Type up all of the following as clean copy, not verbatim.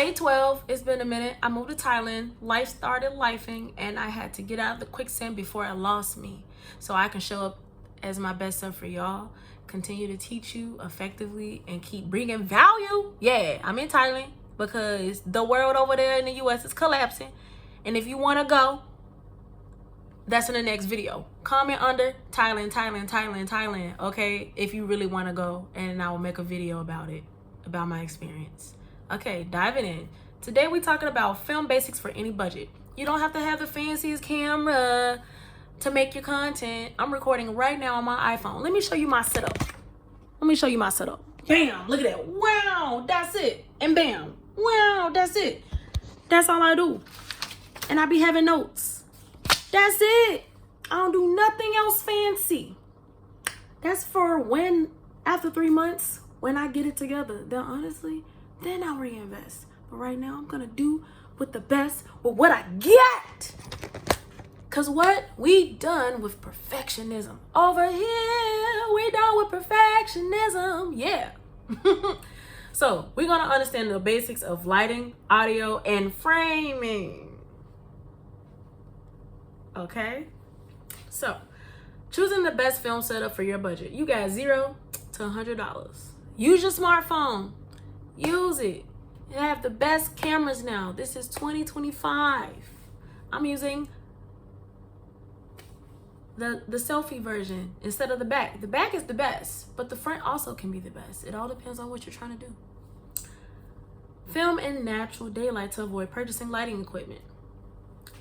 Day 12, it's been a minute. I moved to Thailand. Life started lifing, and I had to get out of the quicksand before it lost me, so I can show up as my best self for y'all, continue to teach you effectively, and keep bringing value. Yeah, I'm in Thailand because the world over there in the US is collapsing, and if you want to go, that's in the next video. Comment under Thailand, okay, if you really want to go, and I will make a video about it, about my experience. Okay, diving in. Today we're talking about film basics for any budget. You don't have to have the fanciest camera to make your content. I'm recording right now on my iPhone. Let me show you my setup. Bam, look at that. Wow, that's it. And bam, wow, that's it. That's all I do. And I be having notes. That's it. I don't do nothing else fancy. That's for when, after 3 months, when I get it together, then honestly, then I'll reinvest. But right now, I'm gonna do with the best with what I get. Cause what we done with perfectionism over here, we done with perfectionism, yeah. So we're gonna understand the basics of lighting, audio, and framing. Okay, so choosing the best film setup for your budget. You got $0 to $100. Use your smartphone. Use it. You have the best cameras now. This is 2025. I'm using the selfie version instead of the back. The back is the best, but the front also can be the best. It all depends on what you're trying to do. Film in natural daylight to avoid purchasing lighting equipment.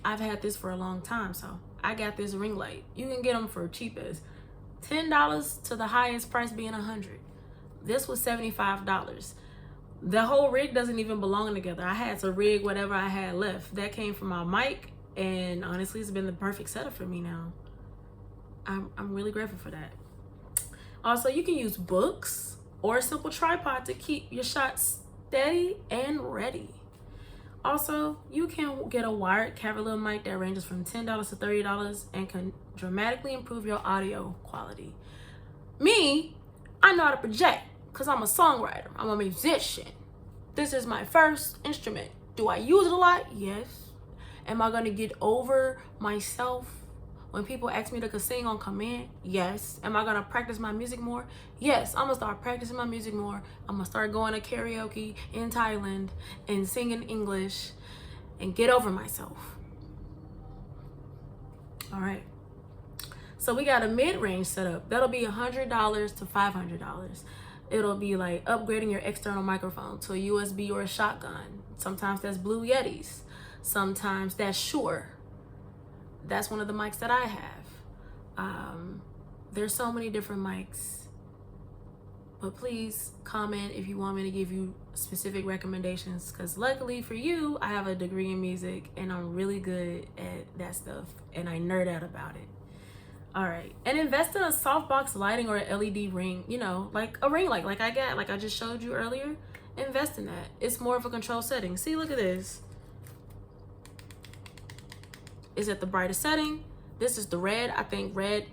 I've had this for a long time, so I got this ring light. You can get them for cheap as $10 to the highest price being $100. This was $75. The whole rig doesn't even belong together. I had to rig whatever I had left. That came from my mic, and honestly, it's been the perfect setup for me now. I'm really grateful for that. Also, you can use books or a simple tripod to keep your shots steady and ready. Also, you can get a wired Lavalier mic that ranges from $10 to $30 and can dramatically improve your audio quality. Me, I know how to project because I'm a songwriter. I'm a musician. This is my first instrument. Do I use it a lot? Yes. Am I going to get over myself when people ask me to sing on command? Yes. Am I going to practice my music more? Yes. I'm going to start practicing my music more. I'm going to start going to karaoke in Thailand and singing English and get over myself. All right. So we got a mid-range setup. That'll be $100 to $500. It'll be like upgrading your external microphone to a USB or a shotgun. Sometimes that's Blue Yetis. Sometimes that's Shure. That's one of the mics that I have. There's so many different mics. But please comment if you want me to give you specific recommendations. Because luckily for you, I have a degree in music and I'm really good at that stuff. And I nerd out about it. All right, and invest in a softbox lighting or an LED ring, you know, like a ring light, like I just showed you earlier. Invest in that. It's more of a control setting. See, look at this. It's at the brightest setting. This is the red. I think red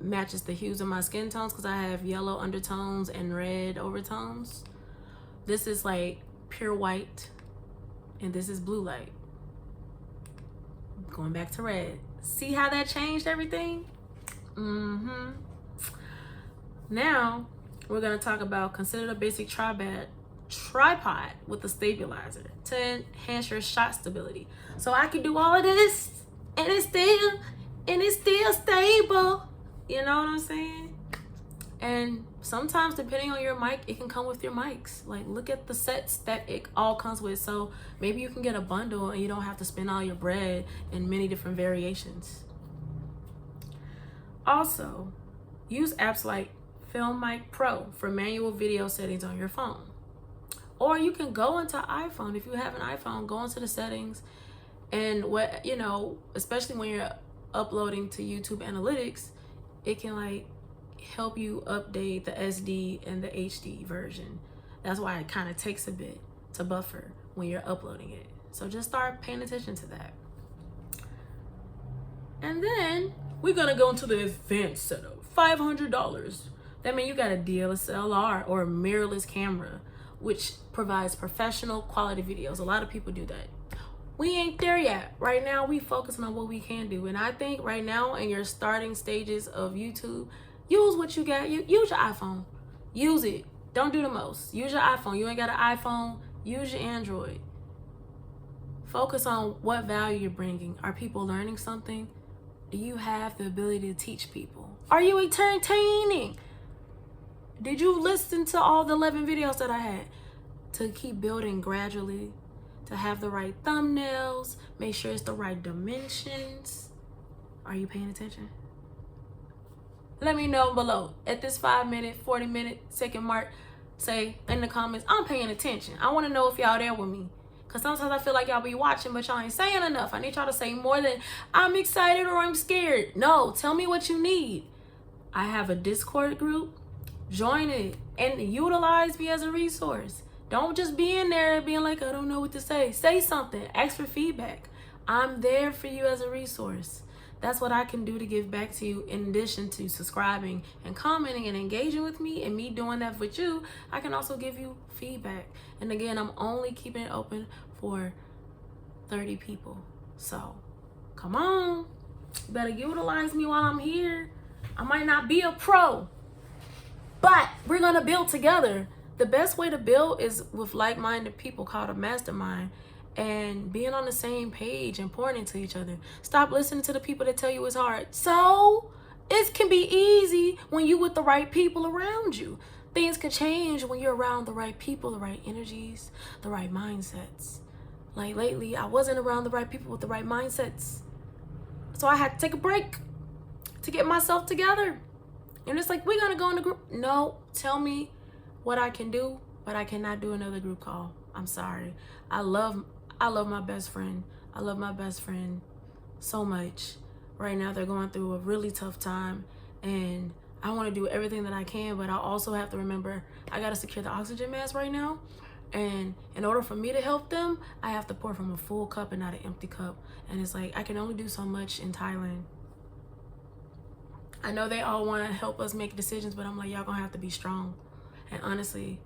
matches the hues of my skin tones because I have yellow undertones and red overtones. This is like pure white, and this is blue light. Going back to red. See how that changed everything? Now we're going to talk about consider the basic tripod with a stabilizer to enhance your shot stability. So I can do all of this and it's still stable. You know what I'm saying? And sometimes depending on your mic, it can come with your mics. Like look at the sets that it all comes with. So maybe you can get a bundle and you don't have to spend all your bread in many different variations. Also, use apps like Film Mic Pro for manual video settings on your phone. Or you can go into iPhone. If you have an iPhone, go into the settings and what, you know, especially when you're uploading to YouTube Analytics, it can like help you update the SD and the HD version. That's why it kind of takes a bit to buffer when you're uploading it. So just start paying attention to that. And then we're gonna go into the advanced setup, $500. That means you got a DSLR or a mirrorless camera which provides professional quality videos. A lot of people do that. We ain't there yet. Right now, we focusing on what we can do. And I think right now in your starting stages of YouTube, use what you got. Use your iPhone. Use it. Don't do the most. Use your iPhone. You ain't got an iPhone, use your Android. Focus on what value you're bringing. Are people learning something? Do you have the ability to teach people? Are you entertaining? Did you listen to all the 11 videos that I had? To keep building gradually, to have the right thumbnails, make sure it's the right dimensions. Are you paying attention? Let me know below at this 5-minute, 40-minute, second mark. Say in the comments, I'm paying attention. I want to know if y'all there with me. Because sometimes I feel like y'all be watching, but y'all ain't saying enough. I need y'all to say more than I'm excited or I'm scared. No, tell me what you need. I have a Discord group. Join it and utilize me as a resource. Don't just be in there being like, I don't know what to say. Say something. Ask for feedback. I'm there for you as a resource. That's what I can do to give back to you, in addition to subscribing and commenting and engaging with me, and me doing that with you. I can also give you feedback. And again, I'm only keeping it open for 30 people. So come on, you better utilize me while I'm here. I might not be a pro, but we're gonna build together. The best way to build is with like-minded people, called a mastermind, and being on the same page and pouring into each other. Stop listening to the people that tell you it's hard. So it can be easy when you with the right people around you. Things can change when you're around the right people, the right energies, the right mindsets. Like lately, I wasn't around the right people with the right mindsets. So I had to take a break to get myself together. And it's like, we're gonna go in a group. No, tell me what I can do, but I cannot do another group call. I'm sorry. I love my best friend. I love my best friend so much. Right now, they're going through a really tough time, and I want to do everything that I can, but I also have to remember I got to secure the oxygen mask right now. And in order for me to help them, I have to pour from a full cup and not an empty cup. And it's like, I can only do so much in Thailand. I know they all want to help us make decisions, but I'm like, y'all gonna have to be strong. And honestly,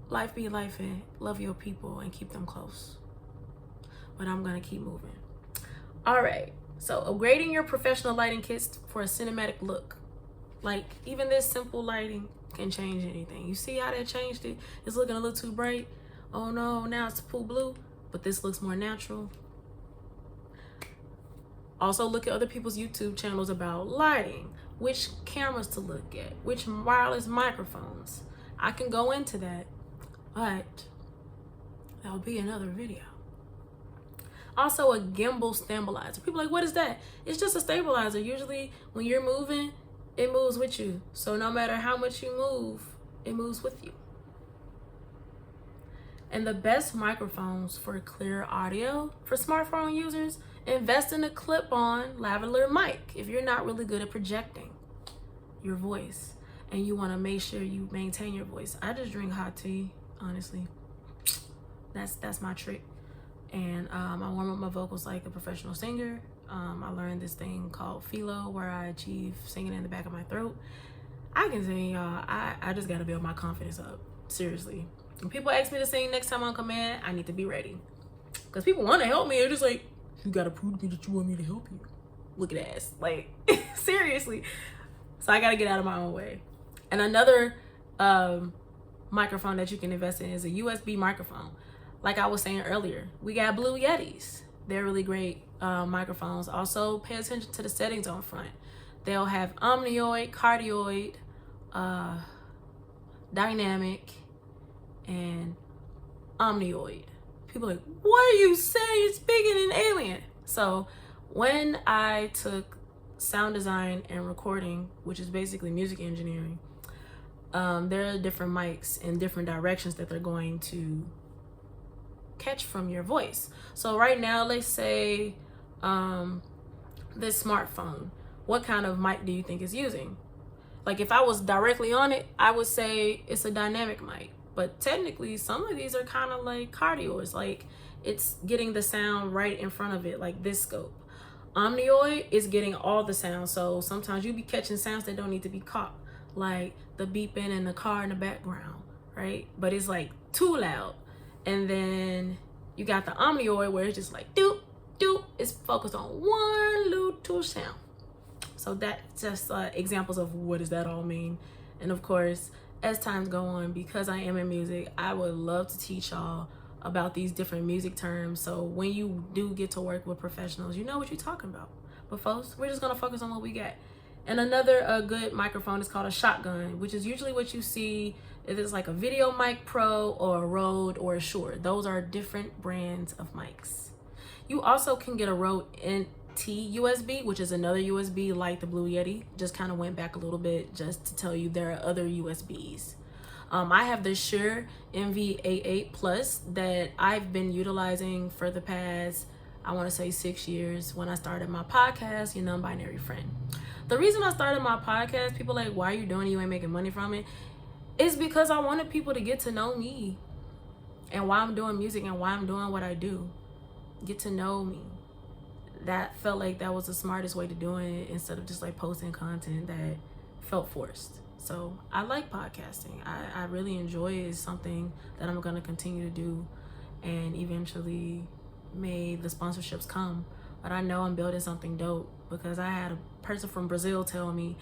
life be life, and love your people and keep them close. But I'm gonna keep moving. All right, so upgrading your professional lighting kits for a cinematic look. Like, even this simple lighting can change anything. You see how that changed it? It's looking a little too bright. Oh no, now it's full blue, but this looks more natural. Also, look at other people's YouTube channels about lighting, which cameras to look at, which wireless microphones. I can go into that, but that'll be another video. Also, a gimbal stabilizer. People are like, what is that? It's just a stabilizer. Usually when you're moving, it moves with you. So no matter how much you move, it moves with you. And the best microphones for clear audio for smartphone users, invest in a clip-on lavalier mic if you're not really good at projecting your voice and you want to make sure you maintain your voice. I just drink hot tea, honestly. That's my trick. And I warm up my vocals like a professional singer. I learned this thing called philo, where I achieve singing in the back of my throat. I can sing, y'all. I just gotta build my confidence up. Seriously. When people ask me to sing next time on command, I need to be ready. Because people want to help me. They're just like, you gotta prove to me that you want me to help you. Look at ass. Like, seriously. So I gotta get out of my own way. And another microphone that you can invest in is a USB microphone. Like I was saying earlier, we got Blue Yetis. They're really great microphones. Also, pay attention to the settings on front. They'll have omnioid, cardioid, dynamic, and omnioid. People are like, what are you saying? You're speaking in alien. So when I took sound design and recording, which is basically music engineering, there are different mics in different directions that they're going to catch from your voice. So right now, let's say this smartphone, what kind of mic do you think it's using? Like if I was directly on it, I would say it's a dynamic mic. But technically, some of these are kind of like cardioids, like it's getting the sound right in front of it, like this scope. Omnioid is getting all the sound, so sometimes you be catching sounds that don't need to be caught. Like the beeping and the car in the background, right? But it's like too loud. And then you got the omnioid where it's just like doop, doop. It's focused on one little sound. So that's just examples of what does that all mean. And of course, as times go on, because I am in music, I would love to teach y'all about these different music terms. So when you do get to work with professionals, you know what you're talking about. But folks, we're just gonna focus on what we got. And another good microphone is called a shotgun, which is usually what you see if it's like a Video Mic Pro or a Rode or a Shure. Those are different brands of mics. You also can get a Rode NT USB, which is another USB like the Blue Yeti. Just kind of went back a little bit just to tell you there are other USBs. I have the Shure MV88 Plus that I've been utilizing for the past, I want to say 6 years when I started my podcast, Your Non-Binary Friend. The reason I started my podcast, people like, why are you doing it? You ain't making money from it. Is because I wanted people to get to know me and why I'm doing music and why I'm doing what I do. Get to know me. That felt like that was the smartest way to do it instead of just like posting content that felt forced. So I like podcasting. I really enjoy it. It's something that I'm going to continue to do, and eventually may the sponsorships come. But I know I'm building something dope because I had a person from Brazil tell me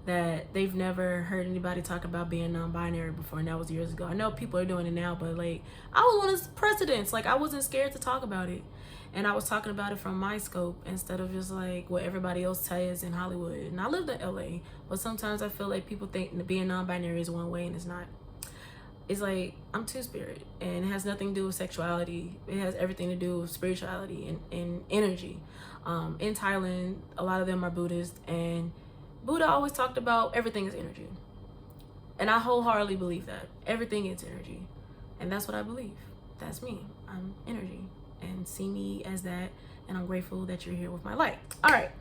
that they've never heard anybody talk about being non-binary before, and that was years ago. I know people are doing it now, but like I was one of the presidents. Like I wasn't scared to talk about it, and I was talking about it from my scope instead of just like what everybody else tells in Hollywood. And I lived in LA, but sometimes I feel like people think being non-binary is one way and it's not. It's like I'm two-spirit, and it has nothing to do with sexuality. It has everything to do with spirituality and energy. In Thailand, a lot of them are Buddhist, and Buddha always talked about everything is energy. And I wholeheartedly believe that. Everything is energy. And that's what I believe. That's me. I'm energy. And see me as that. And I'm grateful that you're here with my light. All right.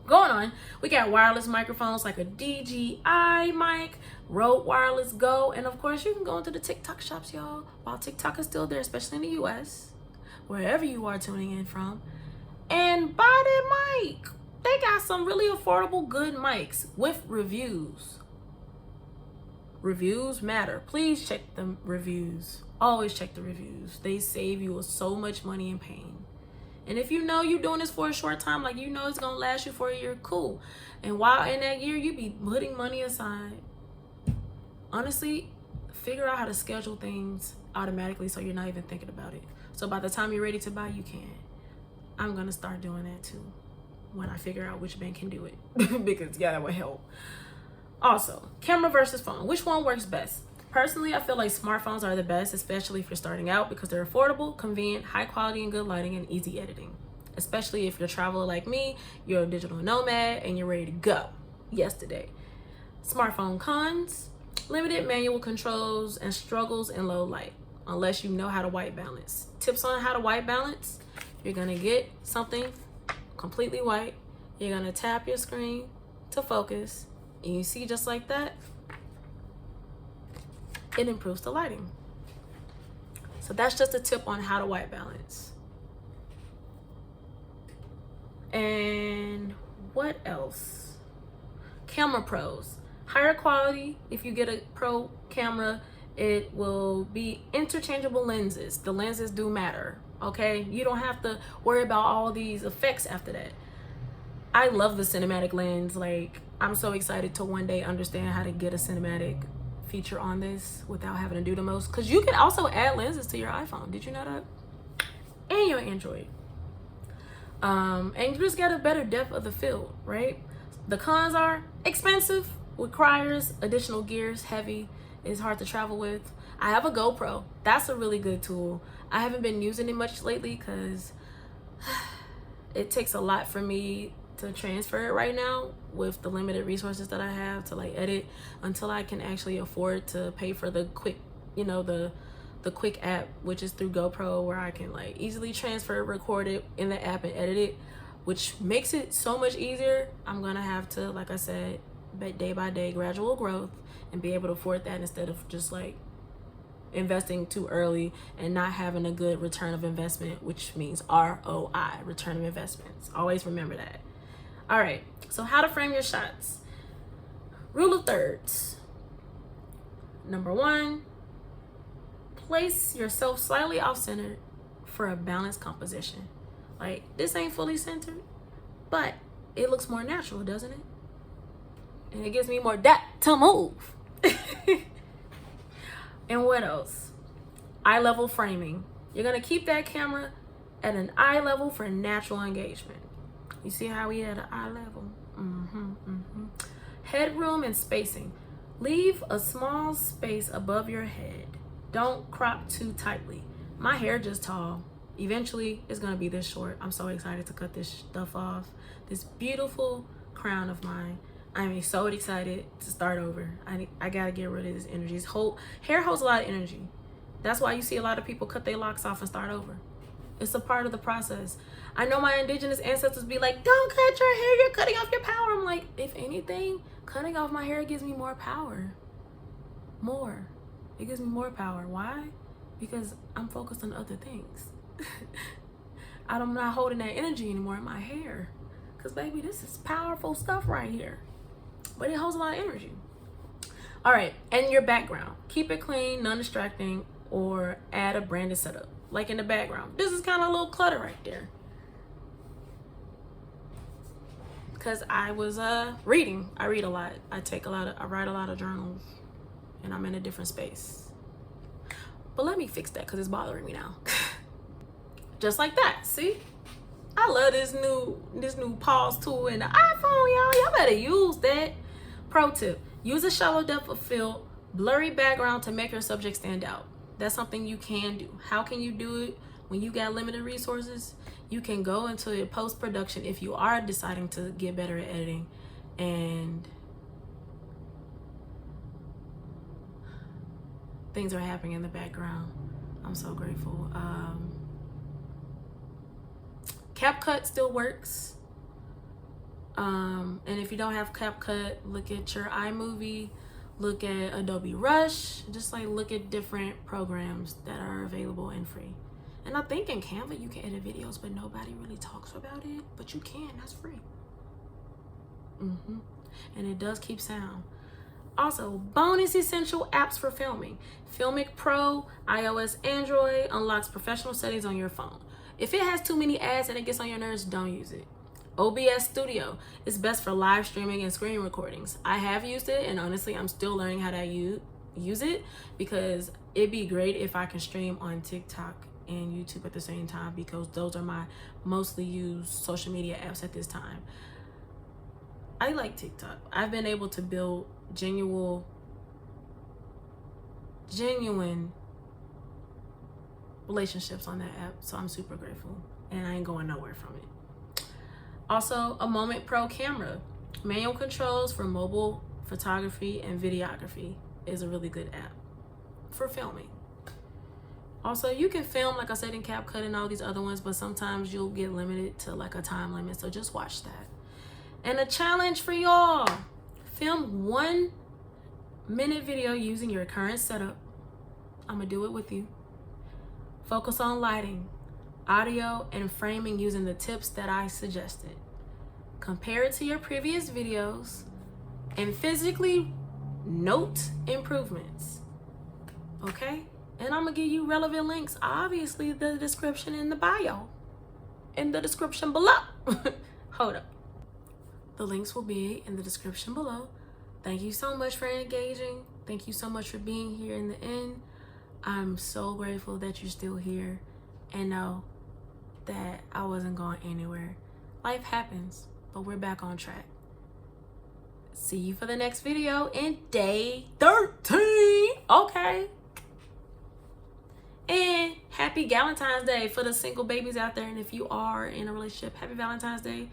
Going on. We got wireless microphones like a DJI mic, Rode Wireless Go. And of course, you can go into the TikTok shops, y'all. While TikTok is still there, especially in the US, wherever you are tuning in from. And buy that mic. They got some really affordable, good mics with reviews. Reviews matter. Please check the reviews. Always check the reviews. They save you so much money and pain. And if you know you're doing this for a short time, like you know it's going to last you for a year, cool. And while in that year, you be putting money aside. Honestly, figure out how to schedule things automatically so you're not even thinking about it. So by the time you're ready to buy, you can. I'm going to start doing that too, when I figure out which bank can do it. Because yeah, that would help. Also, camera versus phone. Which one works best? Personally, I feel like smartphones are the best, especially if you're starting out, because they're affordable, convenient, high quality and good lighting, and easy editing. Especially if you're a traveler like me, you're a digital nomad, and you're ready to go yesterday. Smartphone cons: limited manual controls and struggles in low light, unless you know how to white balance. Tips on how to white balance: you're gonna get something completely white, you're gonna tap your screen to focus, and you see just like that, it improves the lighting. So that's just a tip on how to white balance. And what else? Camera pros. Higher quality. If you get a pro camera, it will be interchangeable lenses. The lenses do matter. Okay, you don't have to worry about all these effects after that. I love the cinematic lens. Like, I'm so excited to one day understand how to get a cinematic feature on this without having to do the most, because you can also add lenses to your iPhone. Did you know that? And your Android. And you just get a better depth of the field, right? The cons are expensive, requires additional gears, heavy, is hard to travel with. I have a GoPro. That's a really good tool. I haven't been using it much lately because it takes a lot for me to transfer it right now with the limited resources that I have to like edit, until I can actually afford to pay for the quick, you know, the quick app, which is through GoPro, where I can like easily transfer, record it in the app and edit it, which makes it so much easier. I'm gonna have to, like I said, day by day, gradual growth, and be able to afford that instead of just like investing too early and not having a good return of investment, which means ROI, return of investments. Always remember that. All right, so how to frame your shots. Rule of thirds. Number 1, place yourself slightly off-centered for a balanced composition. Like, this ain't fully centered, but it looks more natural, doesn't it? And it gives me more depth to move. And what else? Eye level framing. You're gonna keep that camera at an eye level for natural engagement. You see how we had an eye level? Headroom and spacing. Leave a small space above your head. Don't crop too tightly. My hair just tall. Eventually, it's gonna be this short. I'm so excited to cut this stuff off. This beautiful crown of mine. I'm so excited to start over. I gotta get rid of this energy. Hair holds a lot of energy. That's why you see a lot of people cut their locks off and start over. It's a part of the process. I know my indigenous ancestors be like, don't cut your hair, you're cutting off your power. I'm like, if anything, cutting off my hair gives me more power. More. It gives me more power. Why? Because I'm focused on other things. I'm not holding that energy anymore in my hair. Because, baby, this is powerful stuff right here. But it holds a lot of energy. All right, and your background. Keep it clean, non-distracting, or add a branded setup. Like in the background. This is kind of a little clutter right there. Because I was reading. I read a lot. I write a lot of journals. And I'm in a different space. But let me fix that because it's bothering me now. Just like that, see? I love this new pause tool in the iPhone, y'all. Y'all better use that. Pro tip, use a shallow depth of field, blurry background to make your subject stand out. That's something you can do. How can you do it when you got limited resources? You can go into your post-production if you are deciding to get better at editing, and things are happening in the background. I'm so grateful. CapCut still works. And if you don't have CapCut, look at your iMovie, look at Adobe Rush, just like look at different programs that are available and free. And I think in Canva you can edit videos, but nobody really talks about it, but you can, that's free. And it does keep sound. Also, bonus essential apps for filming. Filmic Pro, iOS, Android, unlocks professional settings on your phone. If it has too many ads and it gets on your nerves, don't use it. OBS Studio is best for live streaming and screen recordings. I have used it, and honestly, I'm still learning how to use it because it'd be great if I can stream on TikTok and YouTube at the same time, because those are my mostly used social media apps at this time. I like TikTok. I've been able to build genuine relationships on that app, so I'm super grateful, and I ain't going nowhere from it. Also, a Moment Pro camera. Manual controls for mobile photography and videography is a really good app for filming. Also, you can film, like I said, in CapCut and all these other ones, but sometimes you'll get limited to like a time limit, so just watch that. And a challenge for y'all: film 1-minute video using your current setup. I'm gonna do it with you. Focus on lighting, audio, and framing using the tips that I suggested. Compare it to your previous videos and physically note improvements. Okay? And I'm gonna give you relevant links. Obviously, the description in the bio, in the description below. Hold up. The links will be in the description below. Thank you so much for engaging. Thank you so much for being here in the end. I'm so grateful that you're still here, and know that I wasn't going anywhere. Life happens, but we're back on track. See you for the next video in day 13. Okay. And happy Valentine's Day for the single babies out there. And if you are in a relationship, happy Valentine's Day.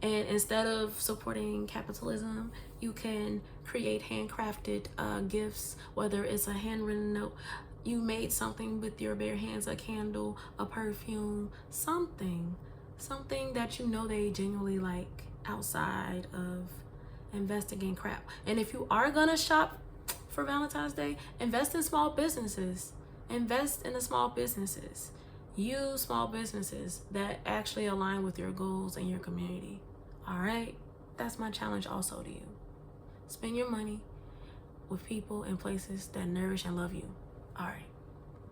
And instead of supporting capitalism, you can create handcrafted gifts, whether it's a handwritten note, you made something with your bare hands, a candle, a perfume, something that you know they genuinely like outside of investing in crap. And if you are gonna shop for Valentine's Day, invest in small businesses. Invest in the small businesses. Use small businesses that actually align with your goals and your community. All right? That's my challenge also to you. Spend your money with people and places that nourish and love you. All right.